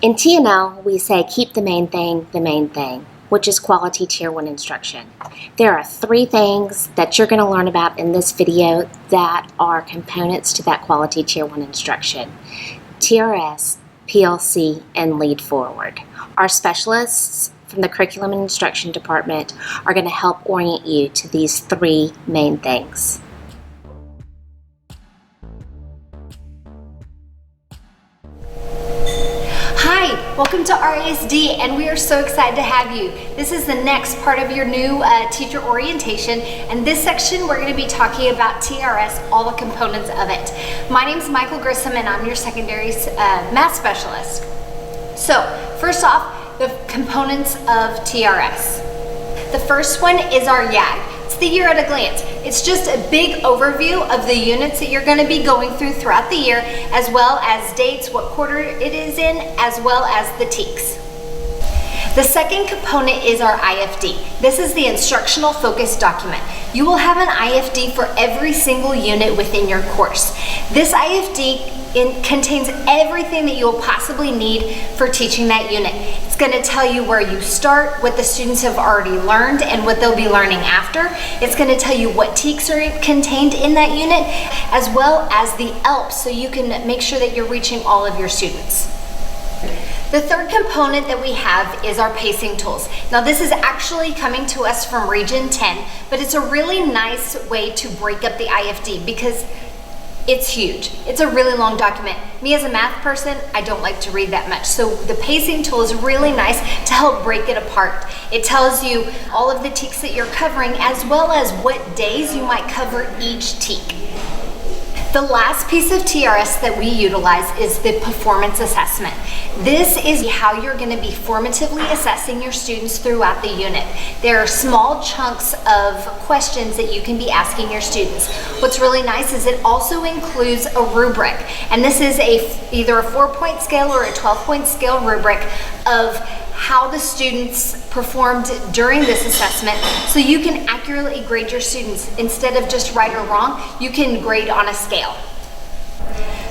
In TNL, we say keep the main thing, which is quality Tier 1 instruction. There are 3 things that you're going to learn about in this video that are components to that quality Tier 1 instruction: TRS, PLC, and Lead Forward. Our specialists from the Curriculum and Instruction Department are going to help orient you to these 3 main things. Hi, welcome to RASD, and we are so excited to have you. This is the next part of your new teacher orientation, and this section we're going to be talking about TRS, all the components of it. My name is Michael Grissom, and I'm your secondary math specialist. So, first off, the components of TRS. The first one is our YAG. It's the year at a glance. It's just a big overview of the units that you're going to be going through throughout the year, as well as dates, what quarter it is in, as well as the TEKS. The second component is our IFD. This is the instructional focus document. You will have an IFD for every single unit within your course. This IFD contains everything that you will possibly need for teaching that unit. It's going to tell you where you start, what the students have already learned, and what they'll be learning after. It's going to tell you what TEKS are contained in that unit, as well as the ELPs, so you can make sure that you're reaching all of your students. The third component that we have is our pacing tools. Now, this is actually coming to us from Region 10, but it's a really nice way to break up the IFD because it's huge. It's a really long document. Me as a math person, I don't like to read that much. So the pacing tool is really nice to help break it apart. It tells you all of the TEKS that you're covering, as well as what days you might cover each TEK. The last piece of TRS that we utilize is the performance assessment. This is how you're going to be formatively assessing your students throughout the unit. There are small chunks of questions that you can be asking your students. What's really nice is it also includes a rubric, and this is either a 4-point scale or a 12-point scale rubric of how the students performed during this assessment, so you can accurately grade your students. Instead of just right or wrong, you can grade on a scale.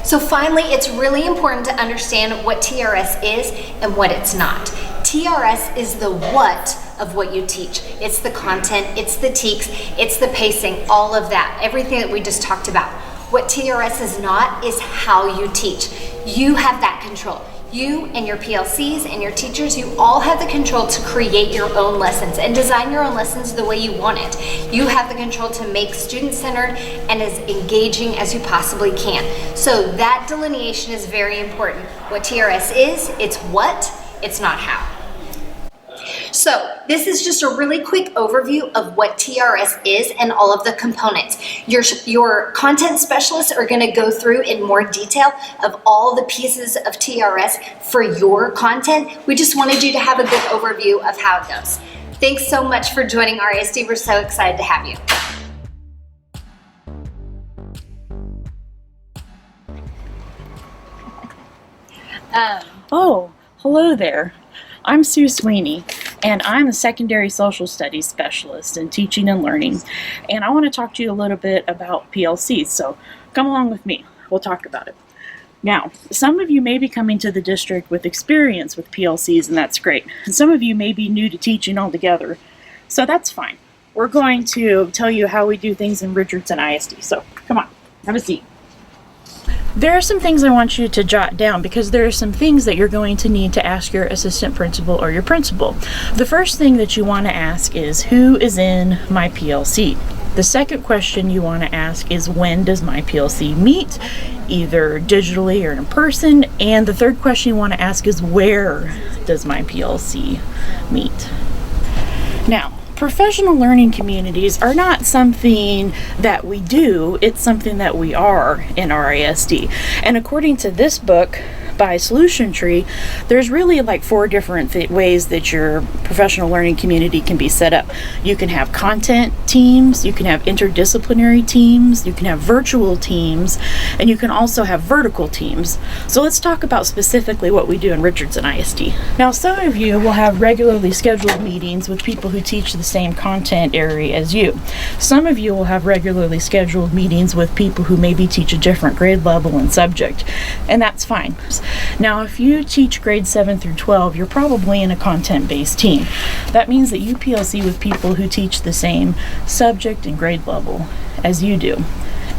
So finally, it's really important to understand what TRS is and what it's not. TRS is the what of what you teach. It's the content, it's the TEKS, it's the pacing, all of that, everything that we just talked about. What TRS is not is how you teach. You have that control. You and your PLCs and your teachers, you all have the control to create your own lessons and design your own lessons the way you want it. You have the control to make student-centered and as engaging as you possibly can. So that delineation is very important. What TRS is, it's what, it's not how. So this is just a really quick overview of what TRS is and all of the components. Your content specialists are going to go through in more detail of all the pieces of TRS for your content. We just wanted you to have a good overview of how it goes. Thanks so much for joining RASD. We're so excited to have you. Oh, hello there. I'm Sue Sweeney, and I'm a secondary social studies specialist in teaching and learning, and I want to talk to you a little bit about PLCs, so come along with me. We'll talk about it. Now, some of you may be coming to the district with experience with PLCs, and that's great. And some of you may be new to teaching altogether, so that's fine. We're going to tell you how we do things in Richardson ISD, so come on, have a seat. There are some things I want you to jot down because there are some things that you're going to need to ask your assistant principal or your principal. The first thing that you want to ask is, who is in my PLC? The second question you want to ask is, when does my PLC meet, either digitally or in person? And the third question you want to ask is, where does my PLC meet? Now, professional learning communities are not something that we do, it's something that we are in RASD. And according to this book by Solution Tree, there's really like 4 different ways that your professional learning community can be set up. You can have content teams, you can have interdisciplinary teams, you can have virtual teams, and you can also have vertical teams. So let's talk about specifically what we do in Richardson ISD. Now, some of you will have regularly scheduled meetings with people who teach the the same content area as you. Some of you will have regularly scheduled meetings with people who maybe teach a different grade level and subject, and that's fine. Now, if you teach grades 7 through 12, you're probably in a content-based team. That means that you PLC with people who teach the same subject and grade level as you do.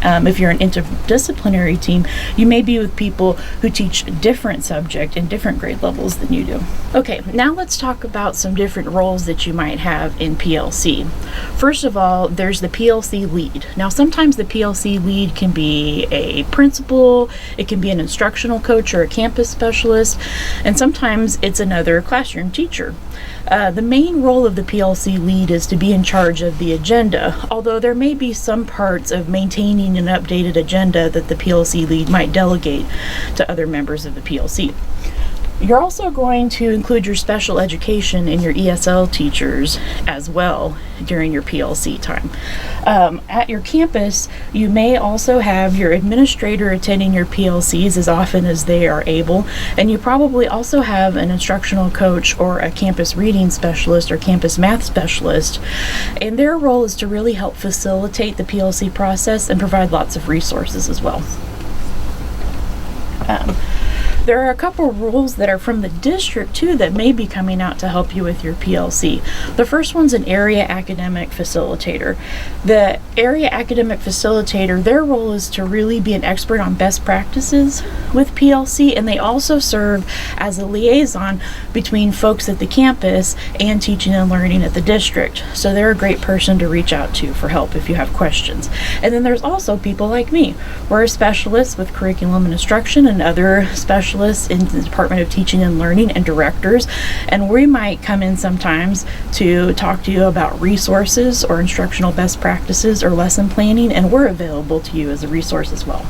If you're an interdisciplinary team, you may be with people who teach a different subject and different grade levels than you do. Okay, now let's talk about some different roles that you might have in PLC. First of all, there's the PLC lead. Now, sometimes the PLC lead can be a principal, it can be an instructional coach or a campus specialist, and sometimes it's another classroom teacher. The main role of the PLC lead is to be in charge of the agenda, although there may be some parts of maintaining an updated agenda that the PLC lead might delegate to other members of the PLC. You're also going to include your special education and your ESL teachers as well during your PLC time. At your campus, you may also have your administrator attending your PLCs as often as they are able, and you probably also have an instructional coach or a campus reading specialist or campus math specialist, and their role is to really help facilitate the PLC process and provide lots of resources as well. There are a couple rules that are from the district too that may be coming out to help you with your PLC. The first one's an area academic facilitator. The area academic facilitator, their role is to really be an expert on best practices with PLC, and they also serve as a liaison between folks at the campus and teaching and learning at the district. So they're a great person to reach out to for help if you have questions. And then there's also people like me. We're specialists with curriculum and instruction and other specialists in the Department of Teaching and Learning and directors, and we might come in sometimes to talk to you about resources or instructional best practices or lesson planning, and we're available to you as a resource as well.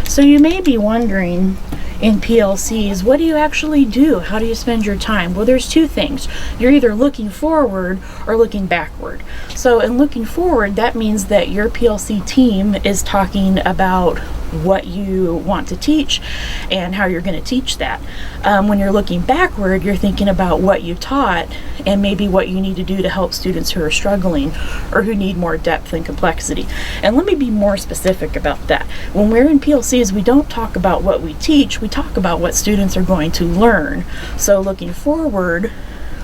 So you may be wondering, in PLCs, what do you actually do? How do you spend your time? Well, there's two things. You're either looking forward or looking backward. So in looking forward, that means that your PLC team is talking about what you want to teach and how you're going to teach that. When you're looking backward, you're thinking about what you taught and maybe what you need to do to help students who are struggling or who need more depth and complexity. And let me be more specific about that. When we're in PLCs, we don't talk about what we teach, we talk about what students are going to learn. So looking forward,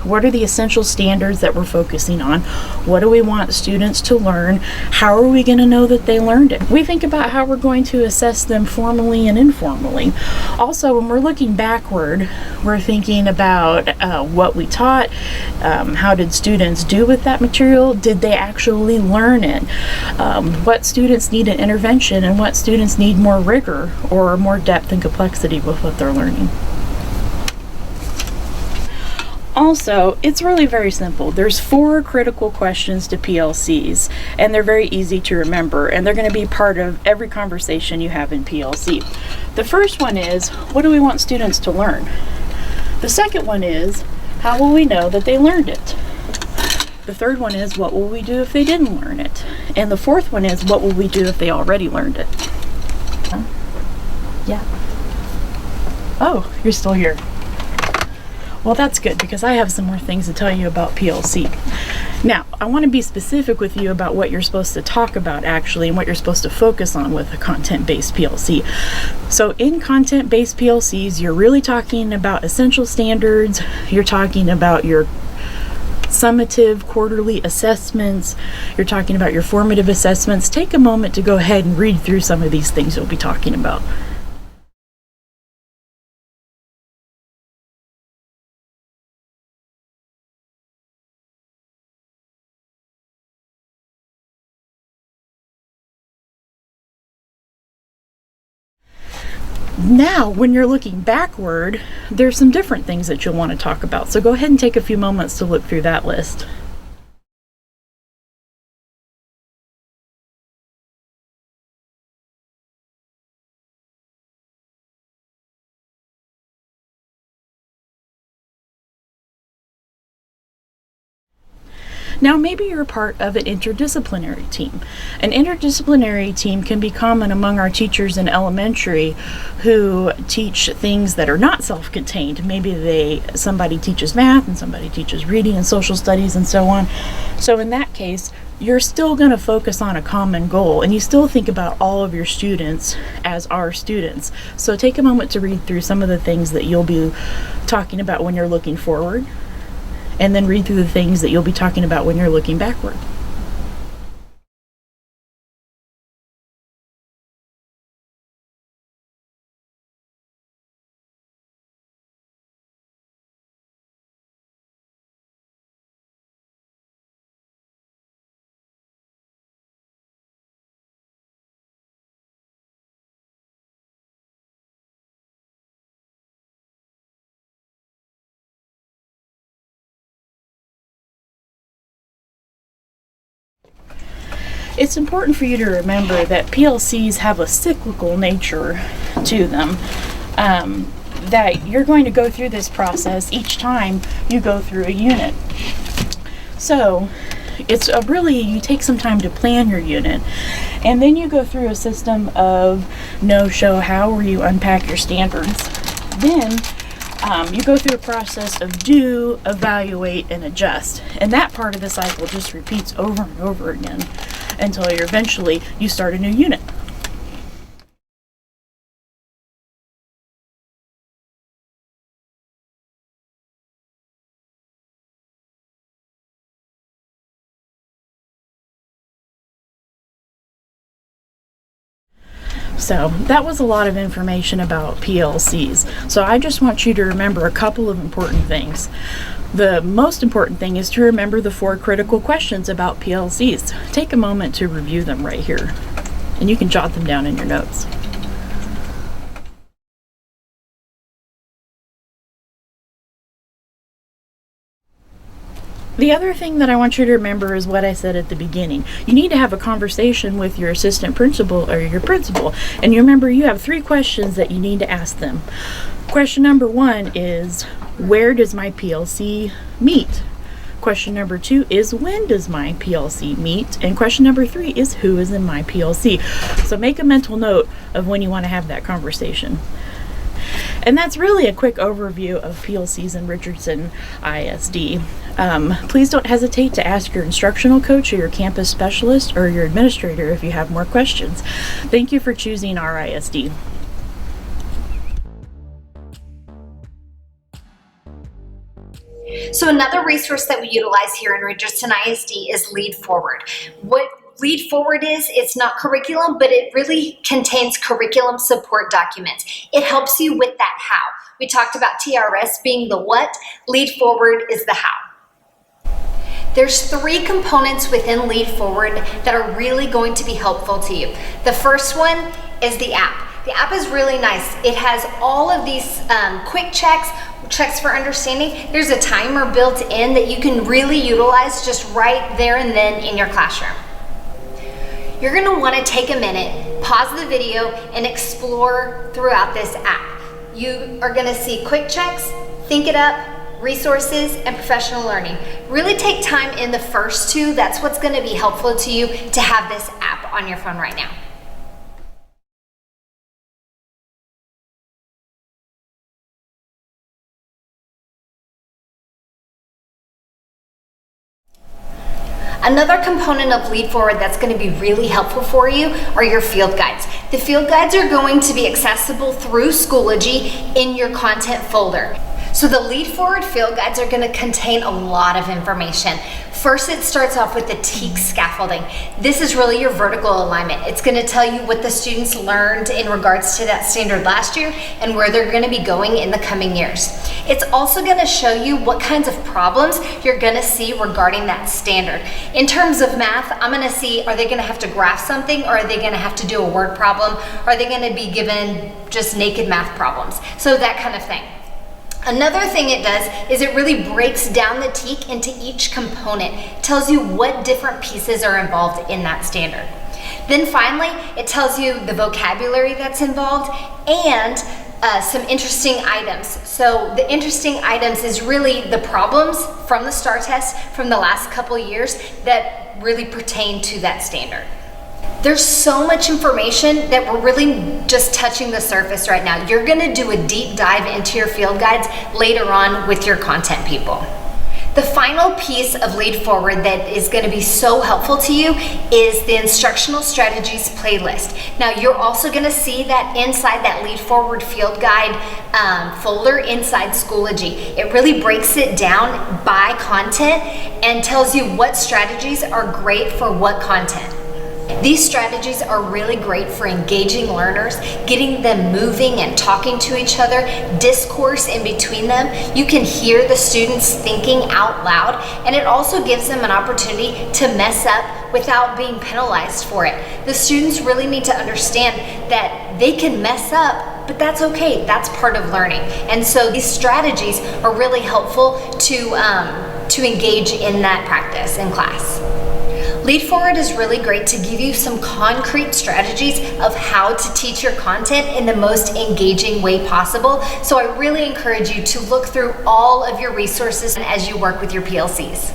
what are the essential standards that we're focusing on? What do we want students to learn? How are we going to know that they learned it? We think about how we're going to assess them formally and informally. Also, when we're looking backward, we're thinking about what we taught, how did students do with that material? Did they actually learn it? What students need an intervention and what students need more rigor or more depth and complexity with what they're learning. Also, it's really very simple. There's 4 critical questions to PLCs, and they're very easy to remember, and they're going to be part of every conversation you have in PLC. The first one is, what do we want students to learn? The second one is, how will we know that they learned it? The third one is, what will we do if they didn't learn it? And the fourth one is, what will we do if they already learned it? Yeah. Oh, you're still here. Well, that's good because I have some more things to tell you about PLC. Now, I want to be specific with you about what you're supposed to talk about actually and what you're supposed to focus on with a content-based PLC. So in content-based PLCs, you're really talking about essential standards, you're talking about your summative quarterly assessments, you're talking about your formative assessments. Take a moment to go ahead and read through some of these things you'll be talking about. Now, when you're looking backward, there's some different things that you'll want to talk about. So go ahead and take a few moments to look through that list. Now, maybe you're a part of an interdisciplinary team. An interdisciplinary team can be common among our teachers in elementary who teach things that are not self-contained. Maybe somebody teaches math and somebody teaches reading and social studies and so on. So in that case, you're still going to focus on a common goal, and you still think about all of your students as our students. So take a moment to read through some of the things that you'll be talking about when you're looking forward, and then read through the things that you'll be talking about when you're looking backward. It's important for you to remember that PLCs have a cyclical nature to them, that you're going to go through this process each time you go through a unit. So it's you take some time to plan your unit, and then you go through a system of know, show, how, where you unpack your standards. Then you go through a process of do, evaluate, and adjust. And that part of the cycle just repeats over and over again until eventually you start a new unit. So that was a lot of information about PLCs. So I just want you to remember a couple of important things. The most important thing is to remember the 4 critical questions about PLCs. Take a moment to review them right here, and you can jot them down in your notes. The other thing that I want you to remember is what I said at the beginning. You need to have a conversation with your assistant principal or your principal. And you remember you have 3 questions that you need to ask them. Question number 1 is, where does my PLC meet? Question number 2 is, when does my PLC meet? And question number 3 is, who is in my PLC? So make a mental note of when you want to have that conversation. And that's really a quick overview of PLCs in Richardson ISD. Please don't hesitate to ask your instructional coach or your campus specialist or your administrator if you have more questions. Thank you for choosing our ISD. So another resource that we utilize here in Richardson ISD is Lead Forward. What Lead Forward is, it's not curriculum, but it really contains curriculum support documents. It helps you with that how. We talked about TRS being the what, Lead Forward is the how. There's 3 components within Lead Forward that are really going to be helpful to you. The first one is the app. The app is really nice. It has all of these quick checks for understanding. There's a timer built in that you can really utilize just right there and then in your classroom. You're gonna wanna take a minute, pause the video, and explore throughout this app. You are gonna see quick checks, think it up, resources, and professional learning. Really take time in the first 2. That's what's gonna be helpful to you to have this app on your phone right now. Another component of Lead Forward that's going to be really helpful for you are your field guides. The field guides are going to be accessible through Schoology in your content folder. So the Lead Forward field guides are going to contain a lot of information. First, it starts off with the TEAK scaffolding. This is really your vertical alignment. It's going to tell you what the students learned in regards to that standard last year and where they're going to be going in the coming years. It's also going to show you what kinds of problems you're going to see regarding that standard. In terms of math, I'm going to see, are they going to have to graph something, or are they going to have to do a word problem? Are they going to be given just naked math problems? So that kind of thing. Another thing it does is it really breaks down the TEAK into each component. It tells you what different pieces are involved in that standard. Then finally, it tells you the vocabulary that's involved and some interesting items. So the interesting items is really the problems from the STAR test from the last couple years that really pertain to that standard. There's so much information that we're really just touching the surface right now. You're gonna do a deep dive into your field guides later on with your content people. The final piece of Lead Forward that is going to be so helpful to you is the Instructional Strategies playlist. Now you're also going to see that inside that Lead Forward field guide folder inside Schoology. It really breaks it down by content and tells you what strategies are great for what content. These strategies are really great for engaging learners, getting them moving and talking to each other, discourse in between them. You can hear the students thinking out loud, and it also gives them an opportunity to mess up without being penalized for it. The students really need to understand that they can mess up, but that's okay. That's part of learning. And so these strategies are really helpful to engage in that practice in class. Lead Forward is really great to give you some concrete strategies of how to teach your content in the most engaging way possible. So I really encourage you to look through all of your resources as you work with your PLCs.